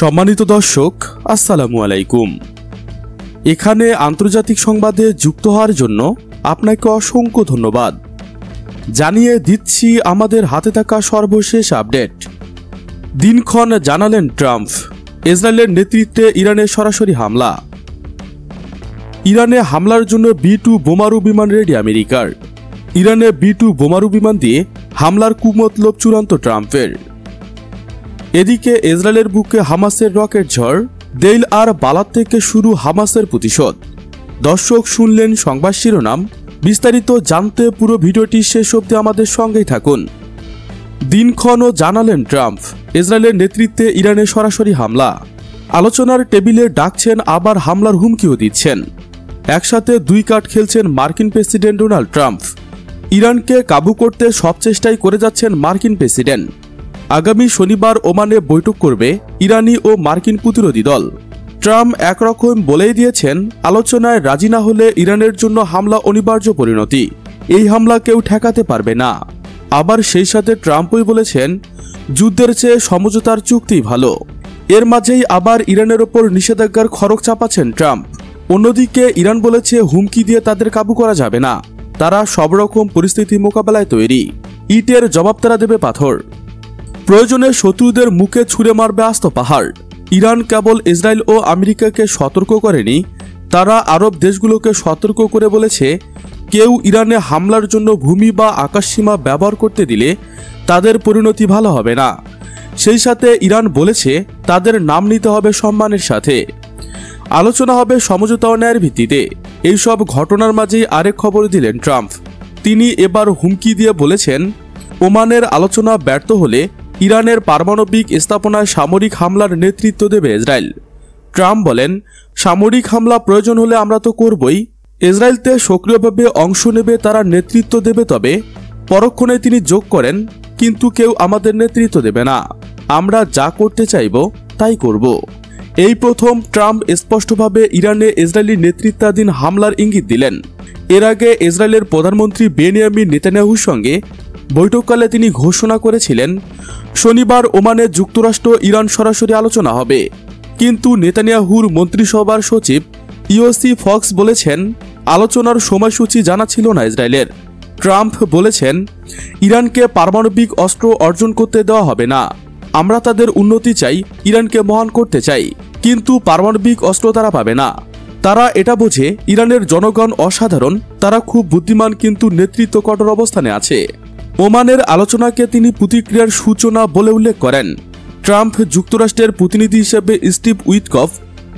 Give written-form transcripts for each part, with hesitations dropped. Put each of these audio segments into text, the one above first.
সম্মানিত দর্শক, আসসালামু আলাইকুম। এখানে আন্তর্জাতিক সংবাদে যুক্ত হওয়ার জন্য আপনাকে অসংখ্য ধন্যবাদ। জানিয়ে দিচ্ছি আমাদের হাতে থাকা সর্বশেষ আপডেট। দিনক্ষণ জানালেন ট্রাম্প, ইসরায়েলের নেতৃত্বে ইরানে সরাসরি হামলা। ইরানে হামলার জন্য B-2 বোমারু বিমান রেডি আমেরিকার। ইরানে B-2 বোমারু বিমান দিয়ে হামলার কুমতলব চূড়ান্ত ট্রাম্পের। এদিকে ইসরায়েলের বুকে হামাসের রকেট ঝড়, দেইল আর বালাত থেকে শুরু হামাসের প্রতিশোধ। দর্শক, শুনলেন সংবাদ শিরোনাম। বিস্তারিত জানতে পুরো ভিডিওটি শেষ অবধি আমাদের সঙ্গেই থাকুন। দিনক্ষণও জানালেন ট্রাম্প, ইসরায়েলের নেতৃত্বে ইরানে সরাসরি হামলা। আলোচনার টেবিলে ডাকছেন, আবার হামলার হুমকিও দিচ্ছেন। একসাথে দুই কার্ড খেলছেন মার্কিন প্রেসিডেন্ট ডোনাল্ড ট্রাম্প। ইরানকে কাবু করতে সব চেষ্টাই করে যাচ্ছেন মার্কিন প্রেসিডেন্ট। আগামী শনিবার ওমানে বৈঠক করবে ইরানি ও মার্কিন প্রতিরোধী দল। ট্রাম্প একরকম বলেই দিয়েছেন, আলোচনায় রাজি না হলে ইরানের জন্য হামলা অনিবার্য পরিণতি। এই হামলা কেউ ঠেকাতে পারবে না। আবার সেই সাথে ট্রাম্পই বলেছেন, যুদ্ধের চেয়ে সমঝোতার চুক্তি ভালো। এর মাঝেই আবার ইরানের ওপর নিষেধাজ্ঞার খড়গ চাপাচ্ছেন ট্রাম্প। অন্যদিকে ইরান বলেছে, হুমকি দিয়ে তাদের কাবু করা যাবে না। তারা সব রকম পরিস্থিতি মোকাবেলায় তৈরি। ইটের জবাব তারা দেবে পাথর। প্রয়োজনে শত্রুদের মুখে ছুঁড়ে মারবে আস্ত পাহাড়। ইরান কেবল ইসরায়েল ও আমেরিকাকে সতর্ক করেনি, তারা আরব দেশগুলোকে সতর্ক করে বলেছে, কেউ ইরানে হামলার জন্য ভূমি বা আকাশসীমা ব্যবহার করতে দিলে তাদের পরিণতি ভালো হবে না। সেই সাথে ইরান বলেছে, তাদের নাম নিতে হবে সম্মানের সাথে। আলোচনা হবে সমঝোতা ও ন্যায়ের ভিত্তিতে। এইসব ঘটনার মাঝেই আরেক খবর দিলেন ট্রাম্প। তিনি এবার হুমকি দিয়ে বলেছেন, ওমানের আলোচনা ব্যর্থ হলে ইরানের পারমাণবিক স্থাপনায় সামরিক হামলার নেতৃত্ব দেবে ইসরায়েল। ট্রাম্প বলেন, সামরিক হামলা প্রয়োজন হলে আমরা তো করবই। ইসরায়েলতে সক্রিয়ভাবে অংশ নেবে, তারা নেতৃত্ব দেবে। তবে পরক্ষণে তিনি যোগ করেন, কিন্তু কেউ আমাদের নেতৃত্ব দেবে না। আমরা যা করতে চাইব তাই করব। এই প্রথম ট্রাম্প স্পষ্টভাবে ইরানে ইসরায়েলি নেতৃত্বাধীন হামলার ইঙ্গিত দিলেন। এর আগে ইসরায়েলের প্রধানমন্ত্রী বেনিয়ামিন নেতানিয়াহুর সঙ্গে বৈঠককালে তিনি ঘোষণা করেছিলেন, শনিবার ওমানে যুক্তরাষ্ট্র ইরান সরাসরি আলোচনা হবে। কিন্তু নেতানিয়াহুর মন্ত্রিসভার সচিব ইওসি ফক্স বলেছেন, আলোচনার সময়সূচি জানা ছিল না ইসরায়েলের। ট্রাম্প বলেছেন, ইরানকে পারমাণবিক অস্ত্র অর্জন করতে দেওয়া হবে না। আমরা তাদের উন্নতি চাই, ইরানকে মহান করতে চাই, কিন্তু পারমাণবিক অস্ত্র তারা পাবে না। তারা এটা বোঝে, ইরানের জনগণ অসাধারণ, তারা খুব বুদ্ধিমান, কিন্তু নেতৃত্ব কঠোর অবস্থানে আছে। ওমানের আলোচনাকে তিনি প্রতিক্রিয়ার সূচনা বলে উল্লেখ করেন। ট্রাম্প যুক্তরাষ্ট্রের প্রতিনিধি হিসেবে স্টিভ উইটকফ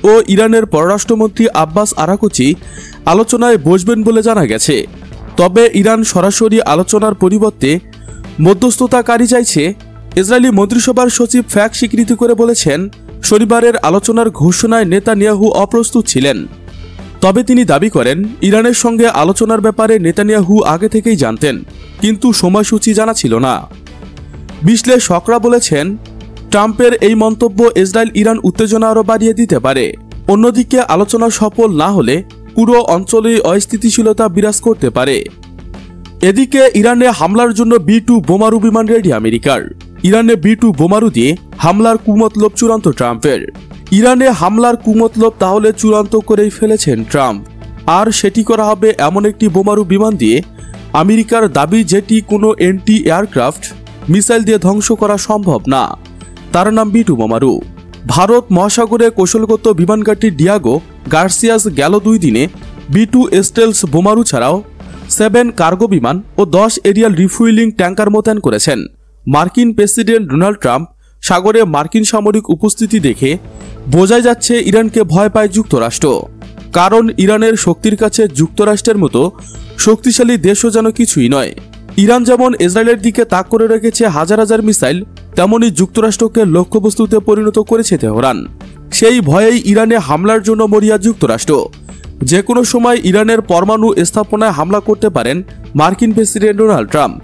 ও ইরানের পররাষ্ট্রমন্ত্রী আব্বাস আরাকচি আলোচনায় বসবেন বলে জানা গেছে। তবে ইরান সরাসরি আলোচনার পরিবর্তে মধ্যস্থতাকারী চাইছে। ইসরায়েলি মন্ত্রিসভার সচিব ফ্যাক্ট স্বীকৃতি করে বলেছেন, শনিবারের আলোচনার ঘোষণায় নেতানিয়াহু অপ্রস্তুত ছিলেন। তবে তিনি দাবি করেন, ইরানের সঙ্গে আলোচনার ব্যাপারে নেতানিয়াহু আগে থেকেই জানতেন, কিন্তু সময়সূচি জানা ছিল না। বিশ্লেষকরা বলেছেন, ট্রাম্পের এই মন্তব্য ইসরায়েল ইরান উত্তেজনা আরও বাড়িয়ে দিতে পারে। অন্যদিকে আলোচনা সফল না হলে পুরো অঞ্চলেই অস্থিতিশীলতা বিরাজ করতে পারে। এদিকে ইরানে হামলার জন্য B-2 বোমারু বিমান রেডি আমেরিকার। ইরানে B-2 বোমারু দিয়ে হামলার কুমতলব চূড়ান্ত ট্রাম্পের। ইরানে হামলার কুমতলব তাহলে চূড়ান্ত করেই ফেলেছেন ট্রাম্প। আর সেটি করা হবে এমন একটি বোমারু বিমান দিয়ে, আমেরিকার দাবি যেটি কোনো এন্টি এয়ারক্রাফট মিসাইল দিয়ে ধ্বংস করা সম্ভব না। তার নাম B-2 বোমারু। ভারত মহাসাগরে কৌশলগত বিমানঘাঁটি ডিয়াগো গার্সিয়াস গেল 2 দিনে B-2 স্টেলস বোমারু ছাড়াও 7 কার্গো বিমান ও 10 এরিয়াল রিফুয়েলিং ট্যাঙ্কার মোতায়েন করেছেন। মার্কিন প্রেসিডেন্ট ডোনাল্ড ট্রাম্প সাগরে মার্কিন সামরিক উপস্থিতি দেখে বোঝাই যাচ্ছে ইরানকে ভয় পায় যুক্তরাষ্ট্র। কারণ ইরানের শক্তির কাছে যুক্তরাষ্ট্রের মতো শক্তিশালী দেশও যেন কিছুই নয়। ইরান যেমন ইসরায়েলের দিকে তাক করে রেখেছে হাজার হাজার মিসাইল, তেমনি যুক্তরাষ্ট্রকে লক্ষ্যবস্তুতে পরিণত করেছে তেহরান। সেই ভয়েই ইরানে হামলার জন্য মরিয়া যুক্তরাষ্ট্র। যে কোনো সময় ইরানের পরমাণু স্থাপনায় হামলা করতে পারেন মার্কিন প্রেসিডেন্ট ডোনাল্ড ট্রাম্প।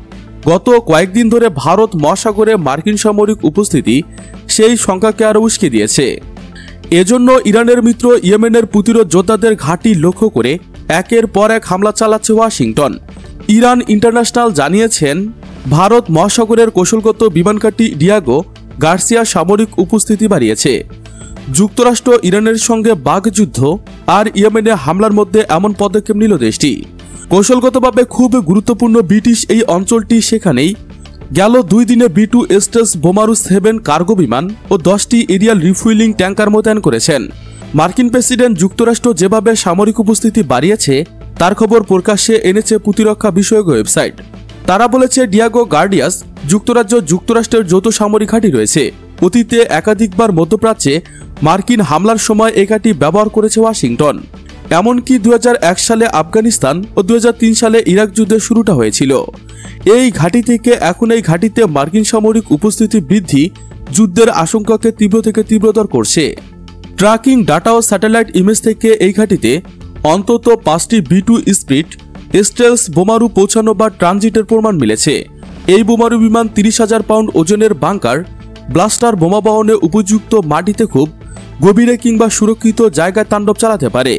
গত কয়েকদিন ধরে ভারত মহাসাগরে মার্কিন সামরিক উপস্থিতি সেই সংখ্যাকে আরও উস্কে দিয়েছে। এজন্য ইরানের মিত্র ইয়েমেনের প্রতিরোধ যোদ্ধাদের ঘাঁটি লক্ষ্য করে একের পর এক হামলা চালাচ্ছে ওয়াশিংটন। ইরান ইন্টারন্যাশনাল জানিয়েছেন, ভারত মহাসাগরের কৌশলগত বিমানঘাঁটি ডিয়াগো গার্সিয়া সামরিক উপস্থিতি বাড়িয়েছে। যুক্তরাষ্ট্র ইরানের সঙ্গে বাগযুদ্ধ আর ইয়েমেনে হামলার মধ্যে এমন পদক্ষেপ নিল দেশটি। কৌশলগতভাবে খুব গুরুত্বপূর্ণ ব্রিটিশ এই অঞ্চলটি সেখানেই গেল 2 দিনে B2 স্টেলথ বোমারু 7 কার্গো বিমান ও 10টি এরিয়াল রিফুয়েলিং ট্যাঙ্কার মোতায়েন করেছেন। মার্কিন প্রেসিডেন্ট যুক্তরাষ্ট্র যেভাবে সামরিক উপস্থিতি বাড়িয়েছে তার খবর প্রকাশ্যে এনেছে প্রতিরক্ষা বিষয়ক ওয়েবসাইট। তারা বলেছে ডিয়াগো গার্ডিয়াস যুক্তরাজ্য যুক্তরাষ্ট্রের যৌথ সামরিক ঘাঁটি রয়েছে। অতীতে একাধিকবার মধ্যপ্রাচ্যে মার্কিন হামলার সময় এই ঘাঁটি ব্যবহার করেছে ওয়াশিংটন। এমনকি 2001 সালে আফগানিস্তান ও 2003 সালে ইরাক যুদ্ধের শুরুটা হয়েছিল এই ঘাঁটি থেকে। এখন এই ঘাঁটিতে মার্কিন সামরিক উপস্থিতি বৃদ্ধি যুদ্ধের আশঙ্কাকে তীব্র থেকে তীব্রতর করছে। ট্র্যাকিং ডাটা ও স্যাটেলাইট ইমেজ থেকে এই ঘাঁটিতে অন্তত 5টি B2 স্পিড স্টেলথ বোমারু পৌঁছানো বা ট্রানজিটের প্রমাণ মিলেছে। এই বোমারু বিমান 30,000 পাউন্ড ওজনের বাংকার ব্লাস্টার বোমা বহনে উপযুক্ত মাটিতে খুব গভীরে কিংবা সুরক্ষিত জায়গায় তাণ্ডব চালাতে পারে।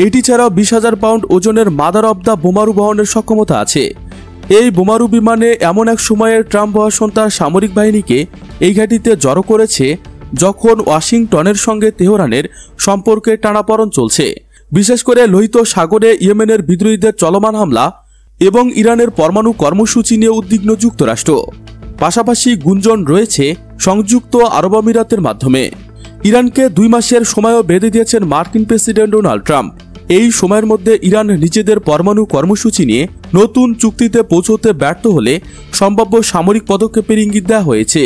এটি ছাড়াও 20,000 পাউন্ড ওজনের মাদার অব দ্য বোমারু বহনের সক্ষমতা আছে। এই বোমারু বিমানে এমন এক সময়ে ট্রাম্প প্রশাসন তার সামরিক বাহিনীকে এই ঘাঁটিতে জড়ো করেছে যখন ওয়াশিংটনের সঙ্গে তেহরানের সম্পর্কে টানাপড়ন চলছে, বিশেষ করে লোহিত সাগরে ইয়েমেনের বিদ্রোহীদের চলমান হামলা এবং ইরানের পরমাণু কর্মসূচি নিয়ে উদ্বিগ্ন যুক্তরাষ্ট্র। পাশাপাশি গুঞ্জন রয়েছে সংযুক্ত আরব আমিরাতের মাধ্যমে। ইরানকে 2 মাসের সময়ও বেঁধে দিয়েছেন মার্কিন প্রেসিডেন্ট ডোনাল্ড ট্রাম্প। এই সময়ের মধ্যে ইরান নিজেদের পরমাণু কর্মসূচি নিয়ে নতুন চুক্তিতে পৌঁছতে ব্যর্থ হলে সম্ভাব্য সামরিক পদক্ষেপের ইঙ্গিত দেওয়া হয়েছে।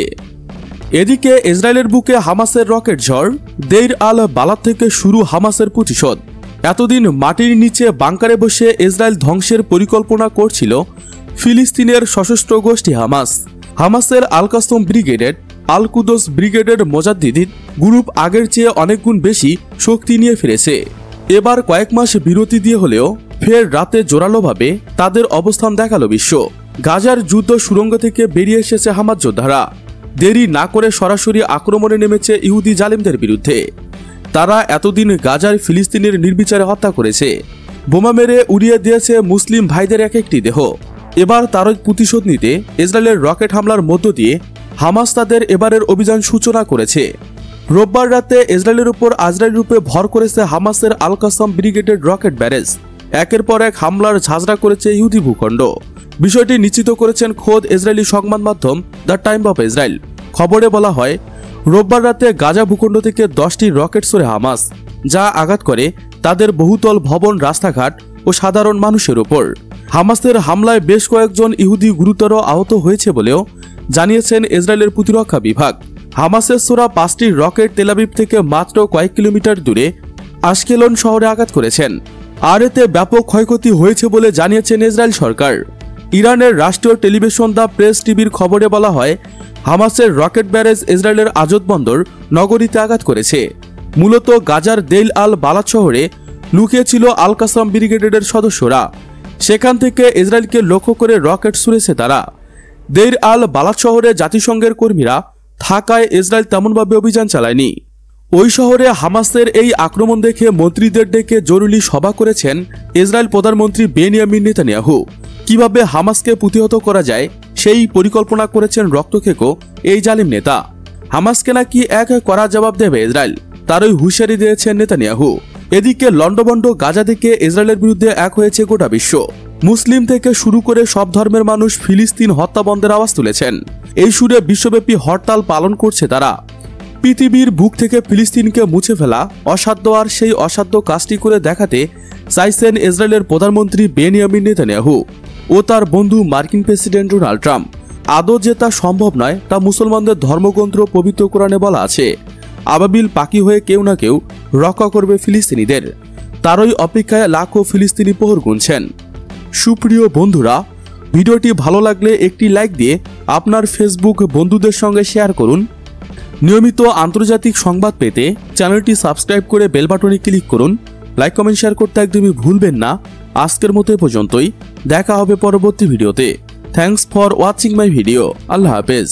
এদিকে ইসরায়েলের বুকে হামাসের রকেট ঝড়, দেইর আল বালাদ থেকে শুরু হামাসের প্রতিশোধ। এতদিন মাটির নিচে বাংকারে বসে ইসরায়েল ধ্বংসের পরিকল্পনা করছিল ফিলিস্তিনের সশস্ত্র গোষ্ঠী হামাস। হামাসের আল কাসম ব্রিগেডের আল কুদস ব্রিগেডের মোজাদ্দিদ গ্রুপ আগের চেয়ে অনেক গুণ বেশি শক্তি নিয়ে ফিরেছে। এবার কয়েক মাস বিরতি দিয়ে হলেও ফের রাতে জোরালোভাবে তাদের অবস্থান দেখালো বিশ্ব। গাজার যুদ্ধ সুড়ঙ্গ থেকে বেরিয়ে এসেছে হামাস যোদ্ধারা। দেরি না করে সরাসরি আক্রমণে নেমেছে ইহুদি জালিমদের বিরুদ্ধে। তারা এতদিন গাজার ফিলিস্তিনের নির্বিচারে হত্যা করেছে, বোমা মেরে উড়িয়ে দিয়েছে মুসলিম ভাইদের এক একটি দেহ। এবার তারই প্রতিশোধ নিতে ইসরায়েলের রকেট হামলার মধ্য দিয়ে হামাস তাদের এবারের অভিযান সূচনা করেছে। রোববার রাতে ইসরায়েলের উপর আজরাইল রূপে ভর করেছে হামাসের আল কাসম ব্রিগেডের রকেট ব্যারেজ। একের পর এক হামলার ঝাঁঝরা করেছে ইহুদি ভূখণ্ড। বিষয়টি নিশ্চিত করেছেন খোদ ইসরায়েলি সংবাদ মাধ্যম দ্য টাইম অফ ইসরায়েল। খবরে বলা হয়, রোববার রাতে গাজা ভূখণ্ড থেকে 10টি রকেট ছোড়ে হামাস, যা আঘাত করে তাদের বহুতল ভবন, রাস্তাঘাট ও সাধারণ মানুষের উপর। হামাসের হামলায় বেশ কয়েকজন ইহুদি গুরুতর আহত হয়েছে বলেও জানিয়েছেন ইসরায়েলের প্রতিরক্ষা বিভাগ। হামাসের ছোড়া 5টি রকেট তেল আবিব থেকে মাত্র কয়েক কিলোমিটার দূরে আশকেলন শহরে আঘাত করেছেন, আর এতে ব্যাপক ক্ষয়ক্ষতি হয়েছে বলে জানিয়েছেন ইসরায়েল সরকার। ইরানের রাষ্ট্রীয় টেলিভিশন দ্য প্রেস টিভির খবরে বলা হয়, হামাসের রকেট ব্যারেজ ইসরায়েলের আজদ বন্দর নগরীতে আঘাত করেছে। মূলত গাজার দেইল আল বালাদ শহরে লুকিয়েছিল আল কাসম ব্রিগেডের সদস্যরা। সেখান থেকে ইসরায়েলকে লক্ষ্য করে রকেট ছুড়েছে তারা। দেইর আল বালাদ শহরে জাতিসংঘের কর্মীরা থাকায় ইসরায়েল তেমনভাবে অভিযান চালায়নি। ওই শহরে হামাসের এই আক্রমণ দেখে মন্ত্রীদের ডেকে জরুরি সভা করেছেন ইসরায়েল প্রধানমন্ত্রী বেনিয়ামিন নেতানিয়াহু। কিভাবে হামাসকে প্রতিহত করা যায় সেই পরিকল্পনা করেছেন রক্তখেকো এই জালিম নেতা। হামাসকে নাকি এক কড়া জবাব দেবে ইসরায়েল, তারই হুঁশিয়ারি দিয়েছেন নেতানিয়াহু। এদিকে লন্ডভন্ড গাজা থেকে ইসরায়েলের বিরুদ্ধে এক হয়েছে গোটা বিশ্ব। মুসলিম থেকে শুরু করে সব ধর্মের মানুষ ফিলিস্তিন হত্যা বন্ধের আওয়াজ তুলেছেন। এই সুরে বিশ্বব্যাপী হরতাল পালন করছে তারা। পৃথিবীর বুক থেকে ফিলিস্তিনকে মুছে ফেলা অসাধ্য, আর সেই অসাধ্য কাজটি করে দেখাতে চাইছেন ইসরায়েলের প্রধানমন্ত্রী বেনিয়ামিন নেতানিয়াহু ও তার বন্ধু মার্কিন প্রেসিডেন্ট ডোনাল্ড ট্রাম্প। আদৌ যে তা সম্ভব নয় তা মুসলমানদের ধর্মগ্রন্থ পবিত্র কোরআনে বলা আছে। আবাবিল পাখি হয়ে কেউ না কেউ রক্ষা করবে ফিলিস্তিনিদের। তারই অপেক্ষায় লাখো ফিলিস্তিনি প্রহর গুনছেন। সুপ্রিয় বন্ধুরা, ভিডিওটি ভালো লাগলে একটি লাইক দিয়ে আপনার ফেসবুক বন্ধুদের সঙ্গে শেয়ার করুন। নিয়মিত আন্তর্জাতিক সংবাদ পেতে চ্যানেলটি সাবস্ক্রাইব করে বেল বাটনে ক্লিক করুন। লাইক, কমেন্ট, শেয়ার করতে একদমই ভুলবেন না। আজকের মতো এ পর্যন্তই, দেখা হবে পরবর্তী ভিডিওতে। Thanks for watching my video. আল্লাহ হাফেজ।